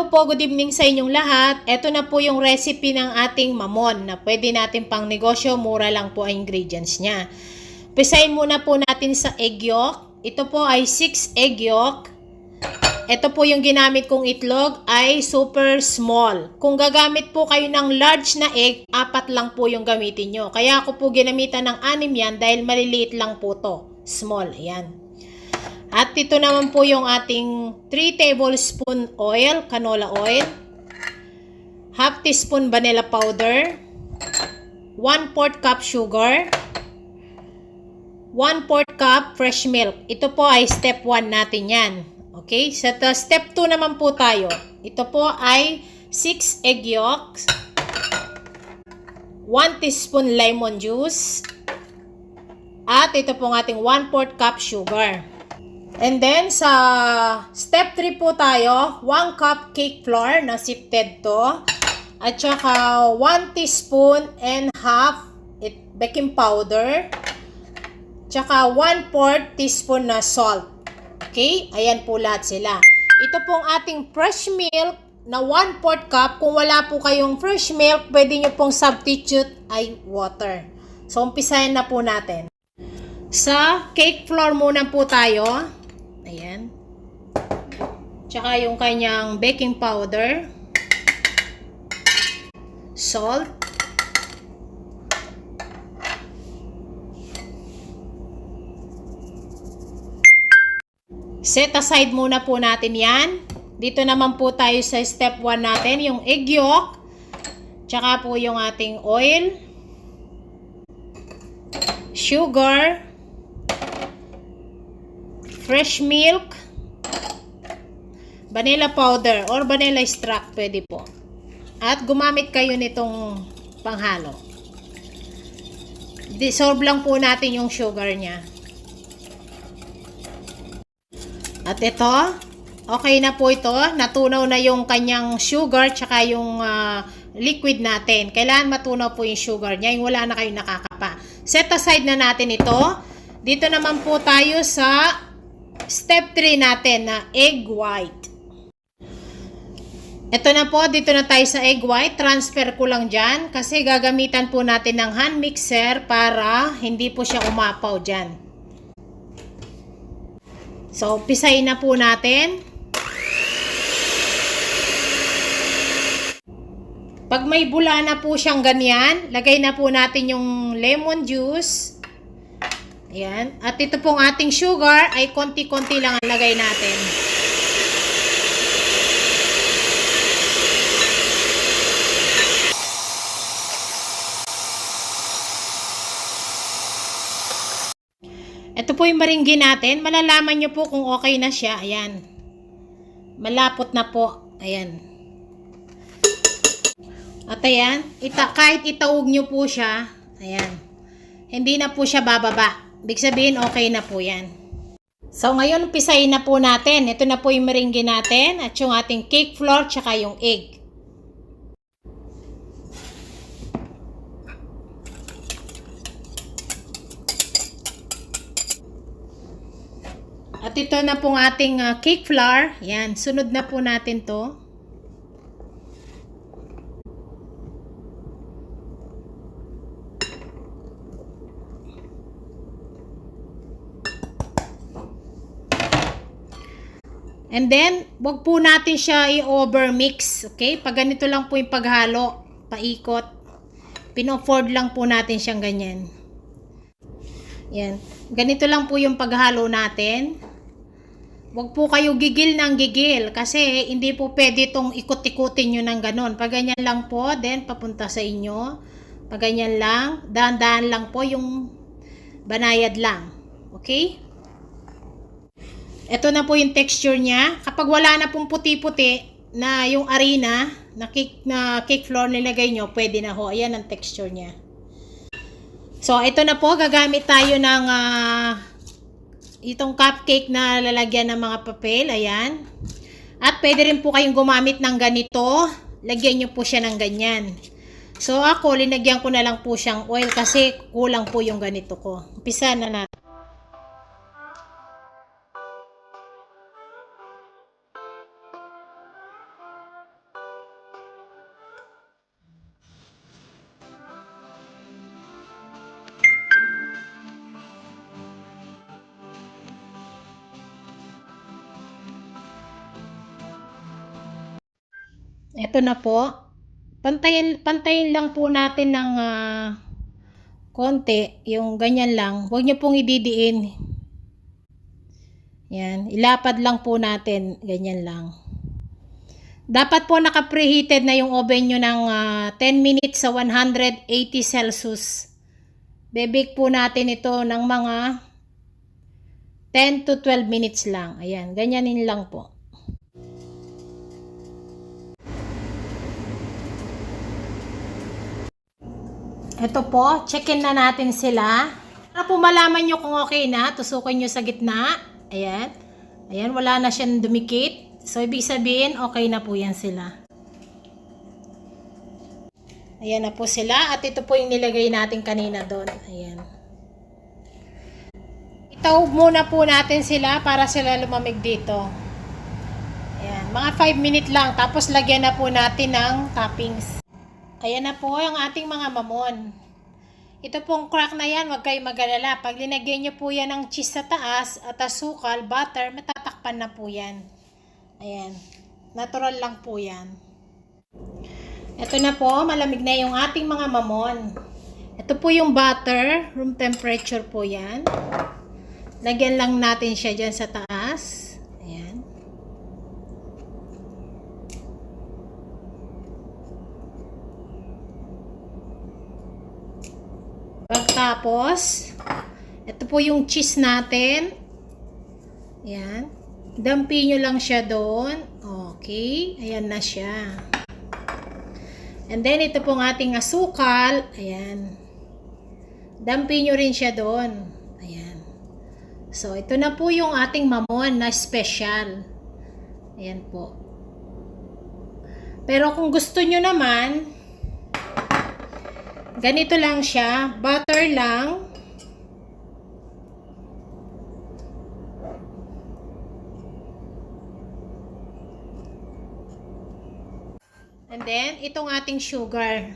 Hello po, good evening sa inyong lahat. Ito na po yung recipe ng ating mamon na pwede natin pang negosyo, mura lang po ang ingredients niya. Pisahin muna po natin sa egg yolk. Ito po ay 6 egg yolk. Ito po yung ginamit kong itlog ay super small. Kung gagamit po kayo ng large na egg, 4 lang po yung gamitin nyo. Kaya ako po ginamitan ng 6 yan dahil maliliit lang po to. Small, ayan. At ito naman po yung ating 3 tablespoon oil, canola oil, half teaspoon vanilla powder, 1/4 cup sugar, 1/4 cup fresh milk. Ito po ay step 1 natin yan. Okay? Sa step 2 naman po tayo. Ito po ay 6 egg yolks, 1 teaspoon lemon juice, at ito po ang ating 1/4 cup sugar. And then, sa step 3 po tayo, 1 cup cake flour na sifted to. At saka 1 teaspoon and half baking powder. Tsaka 1/4 teaspoon na salt. Okay? Ayan po lahat sila. Ito pong ating fresh milk na 1/4 cup. Kung wala po kayong fresh milk, pwede nyo pong substitute ay water. So, umpisahan na po natin. Sa cake flour muna po tayo. Ayan. Tsaka yung kanyang baking powder, salt, set aside muna po natin yan. Dito naman po tayo sa step 1 natin, yung egg yolk, tsaka po yung ating oil, sugar, fresh milk, vanilla powder or vanilla extract, pwede po. At gumamit kayo nitong panghalo. Dissolve lang po natin yung sugar niya. At ito, okay na po ito. Natunaw na yung kanyang sugar tsaka yung liquid natin. Kailangan matunaw po yung sugar niya. Yung wala na kayong nakakapa. Set aside na natin ito. Dito naman po tayo sa step 3 natin na egg white. Ito na po, dito na tayo sa egg white. Transfer ko lang dyan kasi gagamitan po natin ng hand mixer para hindi po siya umapaw dyan. So, pisahin na po natin. Pag may bula na po siyang ganyan, lagay na po natin yung lemon juice. Ayan. At ito pong ating sugar ay konti-konti lang ang lagay natin. Ito po yung maringgin natin. Malalaman nyo po kung okay na siya. Ayan. Malapot na po. Ayan. At ayan. Kahit itaog nyo po siya. Ayan. Hindi na po siya bababa. Ibig sabihin, okay na po yan. So, ngayon, pisahin na po natin. Ito na po yung meringue natin at yung ating cake flour tsaka yung egg. At ito na pong ating cake flour. Yan, sunod na po natin to. And then, wag po natin siya i-overmix. Okay? Pag ganito lang po yung paghalo, paikot, pino-fold lang po natin siyang ganyan. Yan. Ganito lang po yung paghalo natin. Wag po kayo gigil ng gigil kasi hindi po pwede itong ikot-ikutin nyo ng ganon. Pag ganyan lang po, then papunta sa inyo. Pag ganyan lang, dahan-dahan lang po yung banayad lang. Okay? Ito na po yung texture niya. Kapag wala na pong puti-puti na yung arena na cake flour nilagay nyo, pwede na ho. Ayan ang texture niya. So, ito na po. Gagamit tayo ng itong cupcake na lalagyan ng mga papel. Ayan. At pwede rin po kayong gumamit ng ganito. Lagyan nyo po siya ng ganyan. So, ako, linagyan ko na lang po siyang oil kasi kulang po yung ganito ko. Umpisa na natin. Ito na po. Pantayin lang po natin ng konti. Yung ganyan lang. Huwag niyo pong ididiin. Yan. Ilapad lang po natin. Ganyan lang. Dapat po naka-preheated na yung oven nyo ng 10 minutes sa 180 Celsius. Bebake po natin ito ng mga 10 to 12 minutes lang. Ayan, ganyanin lang po. Ito po, check-in na natin sila. Para po malaman nyo kung okay na, tusukin nyo sa gitna. Ayan. Ayan, wala na siyang dumikit. So, ibig sabihin, okay na po yan sila. Ayan na po sila. At ito po yung nilagay natin kanina doon. Ayan. Itawag muna po natin sila para sila lumamig dito. Ayan. Mga 5 minutes lang. Tapos, lagyan na po natin ng toppings. Ayan na po yung ating mga mamon. Ito pong crack na yan, huwag kayong mag-alala. Pag linagyan nyo po yan ng cheese sa taas at asukal, butter, matatakpan na po yan. Ayan. Natural lang po yan. Ito na po, malamig na yung ating mga mamon. Ito po yung butter, room temperature po yan. Lagyan lang natin siya dyan sa taas. Ayan. Pagtapos, ito po yung cheese natin. Ayan. Dampi nyo lang siya doon. Okay. Ayan na siya. And then, ito pong ating asukal. Ayan. Dampi nyo rin siya doon. Ayan. So, ito na po yung ating mamon na special. Ayan po. Pero kung gusto nyo naman, ganito lang siya, butter lang. And then, itong ating sugar.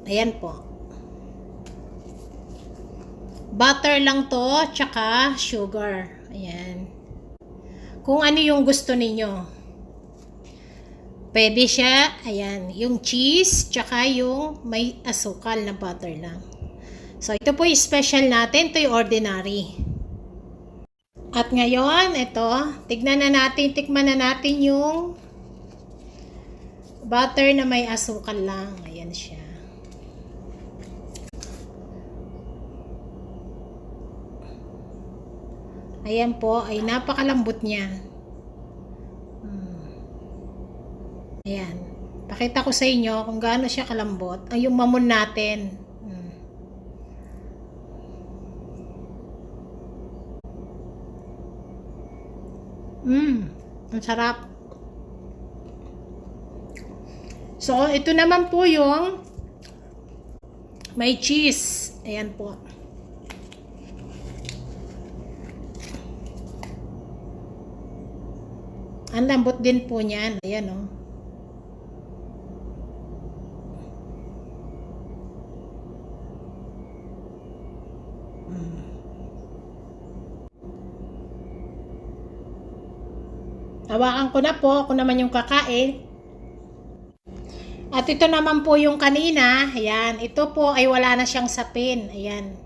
Ayan po. Butter lang to, tsaka sugar. Ayan. Kung ano yung gusto ninyo. Pwede siya, ayan, yung cheese, tsaka yung may asukal na butter lang. So, ito po yung special natin, ito yung ordinary. At ngayon, ito, tikman na natin yung butter na may asukal lang. Ayan siya. Ayan po, ay napakalambot niya. Ayan. Pakita ko sa inyo kung gaano siya kalambot. Ay, yung mamon natin. Ang sarap. So, ito naman po yung may cheese. Ayan po. Ang lambot din po niyan. Ayan, oh. Hawakan ko na po. Ako naman yung kakain. At ito naman po yung kanina. Ayan. Ito po ay wala na siyang sapin. Ayan.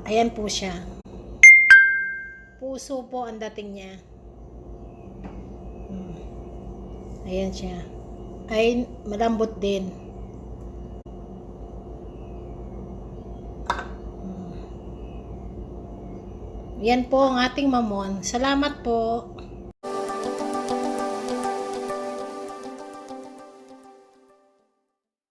Ayan po siya. Puso po ang dating niya. Ayan siya. Ay, malambot din. Yan po ang ating mamon. Salamat po.